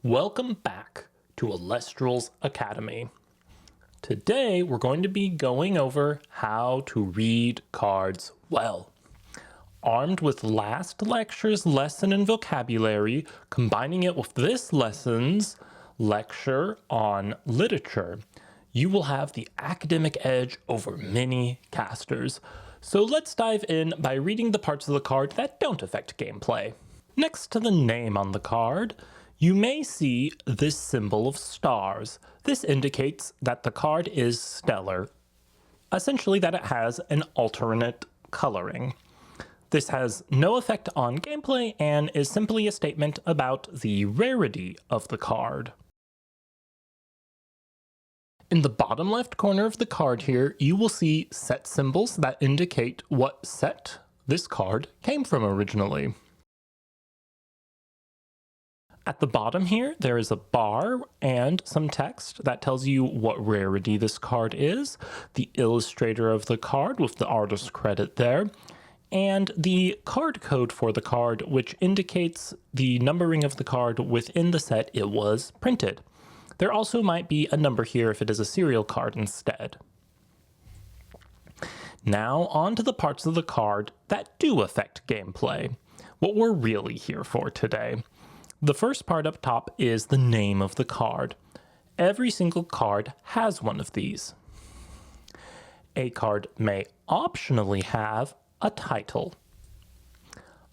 Welcome back to Elestrals Academy. Today we're going to be going over how to read cards well. Armed with last lecture's lesson in vocabulary, combining it with this lesson's lecture on literature, you will have the academic edge over many casters. So let's dive in by reading the parts of the card that don't affect gameplay. Next to the name on the card, you may see this symbol of stars. This indicates that the card is stellar, essentially that it has an alternate coloring. This has no effect on gameplay and is simply a statement about the rarity of the card. In the bottom left corner of the card here, you will see set symbols that indicate what set this card came from originally. At the bottom here, there is a bar and some text that tells you what rarity this card is, the illustrator of the card with the artist credit there, and the card code for the card, which indicates the numbering of the card within the set it was printed. There also might be a number here if it is a serial card instead. Now on to the parts of the card that do affect gameplay, what we're really here for today. The first part up top is the name of the card. Every single card has one of these. A card may optionally have a title.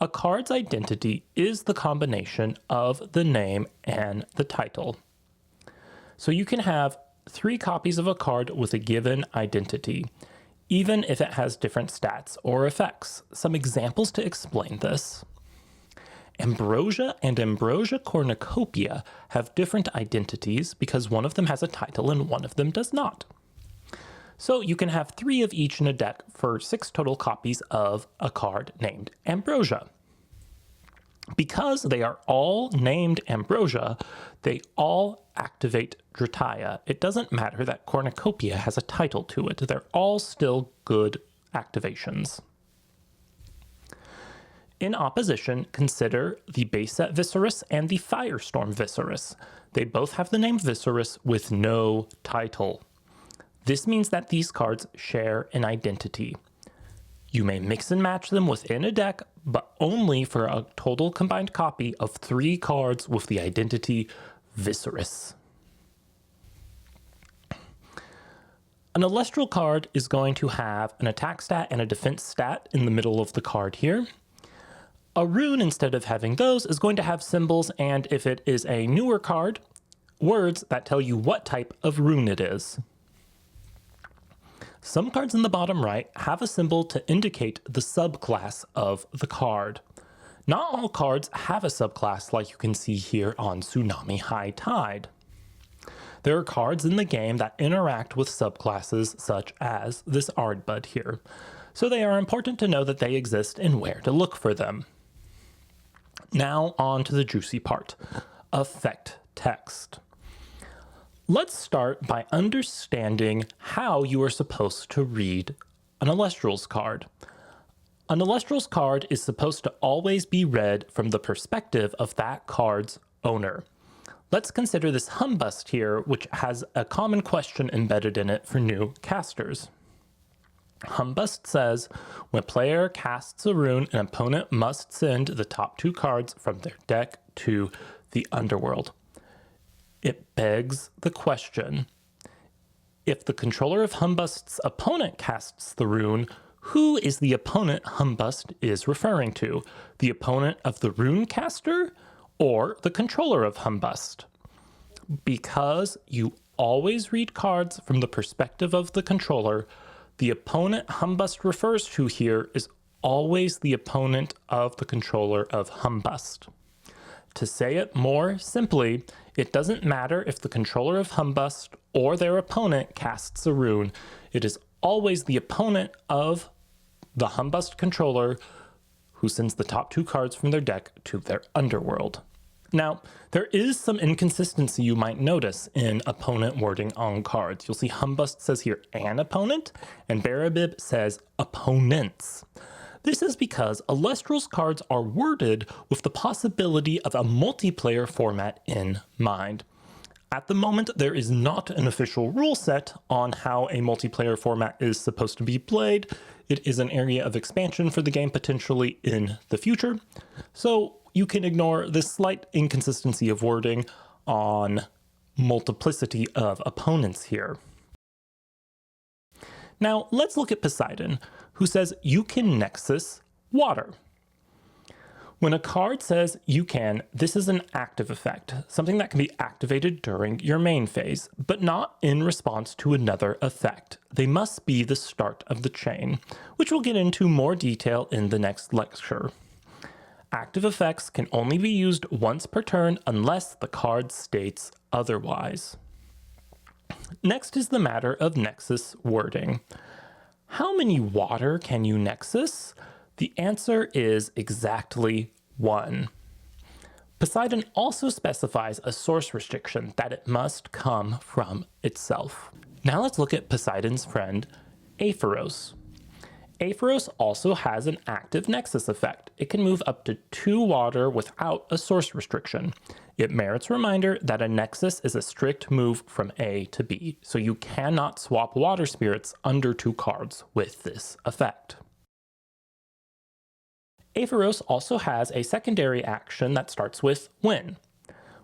A card's identity is the combination of the name and the title. So you can have 3 copies of a card with a given identity, even if it has different stats or effects. Some examples to explain this. Ambrosia and Ambrosia Cornucopia have different identities because one of them has a title and one of them does not. So you can have 3 of each in a deck for 6 total copies of a card named Ambrosia. Because they are all named Ambrosia, they all activate Drataya. It doesn't matter that Cornucopia has a title to it. They're all still good activations. In opposition, consider the base set Viserys and the Firestorm Viserys. They both have the name Viserys with no title. This means that these cards share an identity. You may mix and match them within a deck, but only for a total combined copy of 3 cards with the identity Viserys. An Elestral card is going to have an attack stat and a defense stat in the middle of the card here. A rune, instead of having those, is going to have symbols, and if it is a newer card, words that tell you what type of rune it is. Some cards in the bottom right have a symbol to indicate the subclass of the card. Not all cards have a subclass like you can see here on Tsunami High Tide. There are cards in the game that interact with subclasses such as this Ardbud here, so they are important to know that they exist and where to look for them. Now on to the juicy part, effect text. Let's start by understanding how you are supposed to read an Elestrals card. An Elestrals card is supposed to always be read from the perspective of that card's owner. Let's consider this Humbust here, which has a common question embedded in it for new casters. Humbust says, when a player casts a rune, an opponent must send the top 2 cards from their deck to the underworld. It begs the question, if the controller of Humbust's opponent casts the rune, who is the opponent Humbust is referring to? The opponent of the rune caster or the controller of Humbust? Because you always read cards from the perspective of the controller, the opponent Humbust refers to here is always the opponent of the controller of Humbust. To say it more simply, it doesn't matter if the controller of Humbust or their opponent casts a rune. It is always the opponent of the Humbust controller who sends the top 2 cards from their deck to their underworld. Now, there is some inconsistency you might notice in opponent wording on cards. You'll see Humbust says here an opponent, and Barabib says opponents. This is because Elestrals cards are worded with the possibility of a multiplayer format in mind. At the moment, there is not an official rule set on how a multiplayer format is supposed to be played. It is an area of expansion for the game potentially in the future, so you can ignore this slight inconsistency of wording on multiplicity of opponents here. Now, let's look at Poseidon, who says you can Nexus water. When a card says you can, this is an active effect, something that can be activated during your main phase, but not in response to another effect. They must be the start of the chain, which we'll get into more detail in the next lecture. Active effects can only be used once per turn unless the card states otherwise. Next is the matter of Nexus wording. How many water can you Nexus? The answer is exactly 1. Poseidon also specifies a source restriction that it must come from itself. Now let's look at Poseidon's friend, Aphoros. Aphoros also has an active Nexus effect. It can move up to 2 water without a source restriction. It merits reminder that a Nexus is a strict move from A to B, so you cannot swap water spirits under 2 cards with this effect. Aphoros also has a secondary action that starts with when.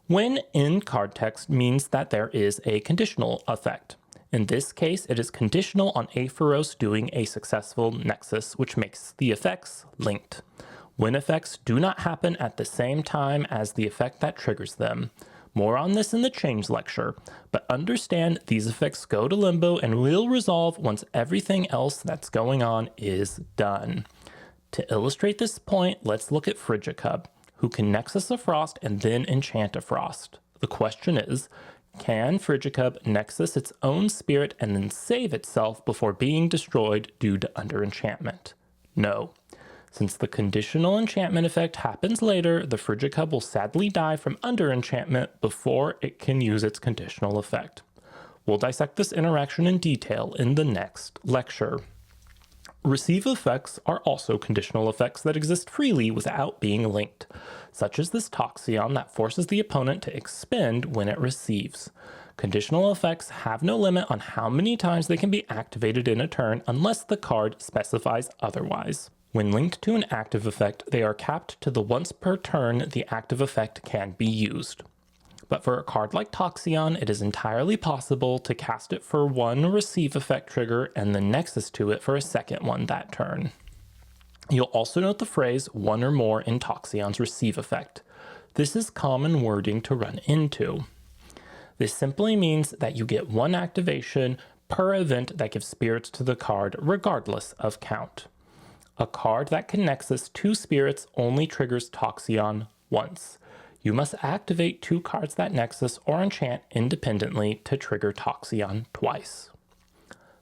When in card text means that there is a conditional effect. In this case, it is conditional on Aphoros doing a successful Nexus, which makes the effects linked. When effects do not happen at the same time as the effect that triggers them. More on this in the change lecture, but understand these effects go to limbo and will resolve once everything else that's going on is done. To illustrate this point, let's look at Frigicub, who can Nexus a Frost and then enchant a Frost. The question is, can Frigicub Nexus its own spirit and then save itself before being destroyed due to under-enchantment? No. Since the conditional enchantment effect happens later, the Frigicub will sadly die from under-enchantment before it can use its conditional effect. We'll dissect this interaction in detail in the next lecture. Receive effects are also conditional effects that exist freely without being linked, such as this Toxion that forces the opponent to expend when it receives. Conditional effects have no limit on how many times they can be activated in a turn unless the card specifies otherwise. When linked to an active effect, they are capped to the once per turn the active effect can be used. But for a card like Toxion, it is entirely possible to cast it for 1 receive effect trigger and then Nexus to it for a second one that turn. You'll also note the phrase 1 or more in Toxion's receive effect. This is common wording to run into. This simply means that you get 1 activation per event that gives spirits to the card regardless of count. A card that can Nexus 2 spirits only triggers Toxion once. You must activate 2 cards that Nexus or enchant independently to trigger Toxion twice.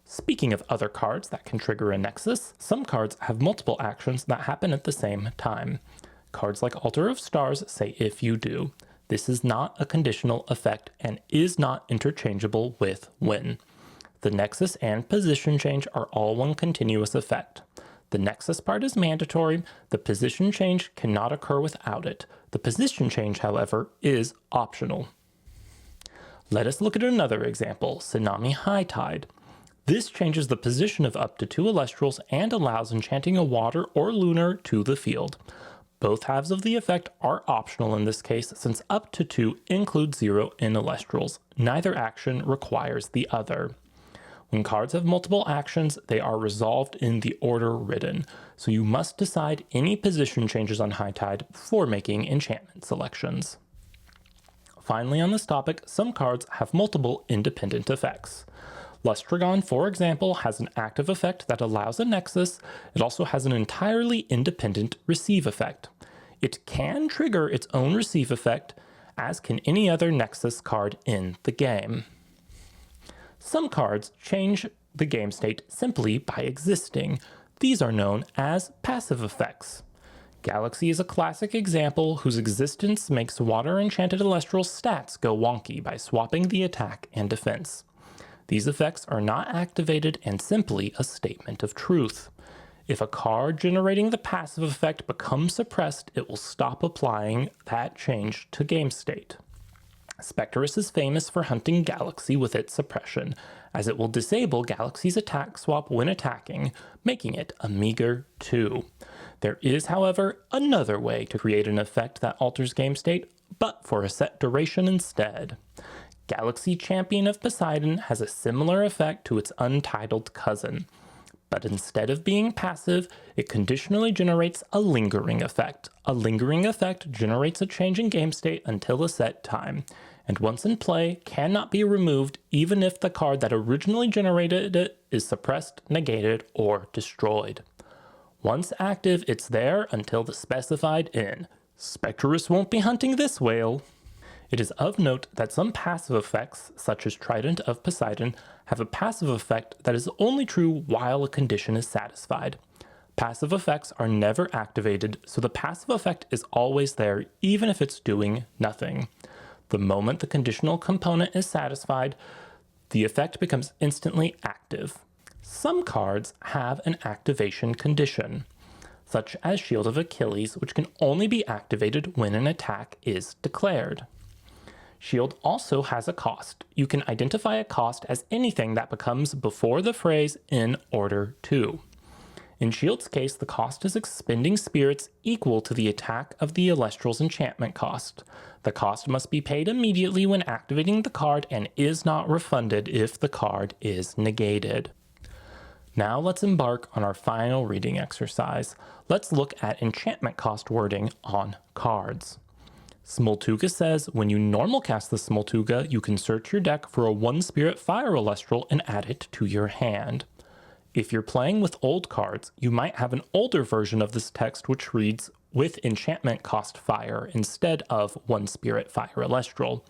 Speaking of other cards that can trigger a Nexus, some cards have multiple actions that happen at the same time. Cards like Altar of Stars say if you do. This is not a conditional effect and is not interchangeable with when. The Nexus and position change are all one continuous effect. The Nexus part is mandatory, the position change cannot occur without it. The position change, however, is optional. Let us look at another example, Tsunami High Tide. This changes the position of up to 2 Elestrals and allows enchanting a water or lunar to the field. Both halves of the effect are optional in this case, since up to 2 includes 0 in Elestrals. Neither action requires the other. When cards have multiple actions, they are resolved in the order written, so you must decide any position changes on High Tide before making enchantment selections. Finally on this topic, some cards have multiple independent effects. Lustragon, for example, has an active effect that allows a Nexus. It also has an entirely independent receive effect. It can trigger its own receive effect, as can any other Nexus card in the game. Some cards change the game state simply by existing. These are known as passive effects. Galaxy is a classic example whose existence makes Water Enchanted Elestral's stats go wonky by swapping the attack and defense. These effects are not activated and simply a statement of truth. If a card generating the passive effect becomes suppressed, it will stop applying that change to game state. Spectrus is famous for hunting Galaxy with its suppression, as it will disable Galaxy's attack swap when attacking, making it a meager 2. There is, however, another way to create an effect that alters game state, but for a set duration instead. Galaxy Champion of Poseidon has a similar effect to its untitled cousin, but instead of being passive, it conditionally generates a lingering effect. A lingering effect generates a change in game state until a set time, and once in play, cannot be removed even if the card that originally generated it is suppressed, negated, or destroyed. Once active, it's there until the specified end. Spectrus won't be hunting this whale. It is of note that some passive effects, such as Trident of Poseidon, have a passive effect that is only true while a condition is satisfied. Passive effects are never activated, so the passive effect is always there even if it's doing nothing. The moment the conditional component is satisfied, the effect becomes instantly active. Some cards have an activation condition, such as Shield of Achilles, which can only be activated when an attack is declared. Shield also has a cost. You can identify a cost as anything that becomes before the phrase "in order to." In Shield's case, the cost is expending spirits equal to the attack of the Elestrals enchantment cost. The cost must be paid immediately when activating the card and is not refunded if the card is negated. Now let's embark on our final reading exercise. Let's look at enchantment cost wording on cards. Smoltuga says, when you normal cast the Smoltuga, you can search your deck for a 1-spirit fire Elestral and add it to your hand. If you're playing with old cards, you might have an older version of this text which reads, with enchantment cost fire instead of 1-spirit fire Elestral.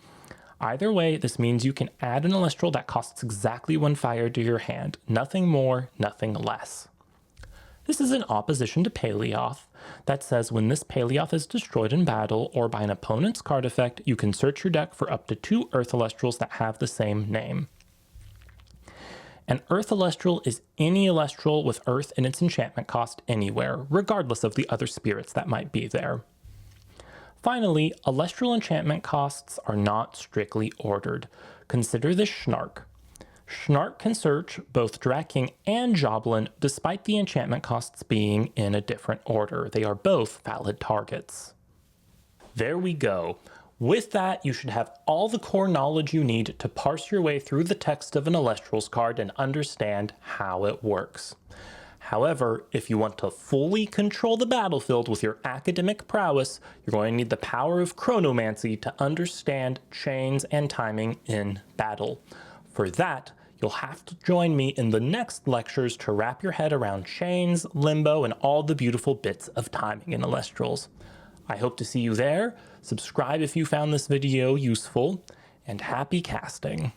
Either way, this means you can add an Elestral that costs exactly 1 fire to your hand, nothing more, nothing less. This is in opposition to Paleoth, that says when this Paleoth is destroyed in battle or by an opponent's card effect, you can search your deck for up to 2 Earth Elestrals that have the same name. An Earth Elestral is any Elestral with Earth in its enchantment cost anywhere, regardless of the other spirits that might be there. Finally, Elestral enchantment costs are not strictly ordered. Consider this Schnark. Schnark can search both Draking and Joblin despite the enchantment costs being in a different order. They are both valid targets. There we go. With that, you should have all the core knowledge you need to parse your way through the text of an Elestrals card and understand how it works. However, if you want to fully control the battlefield with your academic prowess, you're going to need the power of chronomancy to understand chains and timing in battle. For that, you'll have to join me in the next lectures to wrap your head around chains, limbo, and all the beautiful bits of timing in Elestrals. I hope to see you there. Subscribe if you found this video useful, and happy casting.